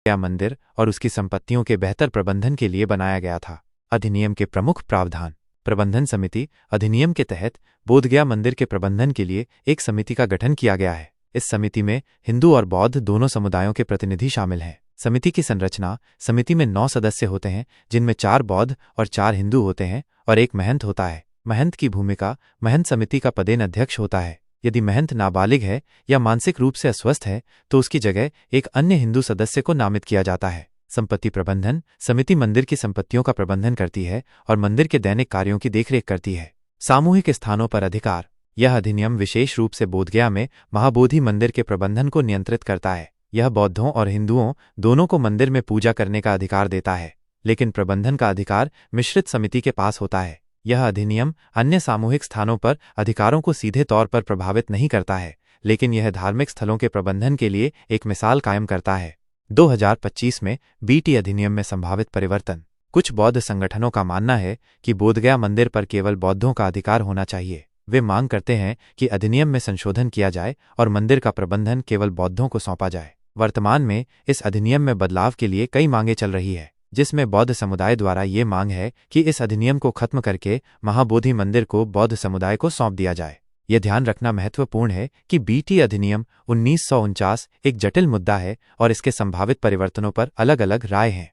गया मंदिर और उसकी संपत्तियों के बेहतर प्रबंधन के लिए बनाया गया था। अधिनियम के प्रमुख प्रावधान। प्रबंधन समिति अधिनियम के तहत बोधगया मंदिर के प्रबंधन के लिए एक समिति का गठन किया गया है। इस समिति में हिंदू और बौद्ध दोनों समुदायों के प्रतिनिधि शामिल हैं। समिति की संरचना। समिति में 9 सदस्य होते हैं, जिनमें 4 बौद्ध और 4 हिंदू होते हैं और एक महंत होता है। महंत की भूमिका। महंत समिति का पदेन अध्यक्ष होता है। यदि महंत नाबालिग है या मानसिक रूप से अस्वस्थ है तो उसकी जगह एक अन्य हिंदू सदस्य को नामित किया जाता है। संपत्ति प्रबंधन। समिति मंदिर की संपत्तियों का प्रबंधन करती है और मंदिर के दैनिक कार्यों की देखरेख करती है। सामूहिक स्थानों पर अधिकार। यह अधिनियम विशेष रूप से बोधगया में महाबोधि मंदिर के प्रबंधन को नियंत्रित करता है। यह बौद्धों और हिंदुओं दोनों को मंदिर में पूजा करने का अधिकार देता है, लेकिन प्रबंधन का अधिकार मिश्रित समिति के पास होता है। यह अधिनियम अन्य सामूहिक स्थानों पर अधिकारों को सीधे तौर पर प्रभावित नहीं करता है, लेकिन यह धार्मिक स्थलों के प्रबंधन के लिए एक मिसाल कायम करता है। 2025 में बीटी अधिनियम में संभावित परिवर्तन। कुछ बौद्ध संगठनों का मानना है कि बोधगया मंदिर पर केवल बौद्धों का अधिकार होना चाहिए। वे मांग करते हैं कि अधिनियम में संशोधन किया जाए और मंदिर का प्रबंधन केवल बौद्धों को सौंपा जाए। वर्तमान में इस अधिनियम में बदलाव के लिए कई मांगें चल रही है, जिसमें बौद्ध समुदाय द्वारा ये मांग है कि इस अधिनियम को खत्म करके महाबोधि मंदिर को बौद्ध समुदाय को सौंप दिया जाए। यह ध्यान रखना महत्वपूर्ण है कि बीटी अधिनियम 1949 एक जटिल मुद्दा है और इसके संभावित परिवर्तनों पर अलग अलग राय हैं।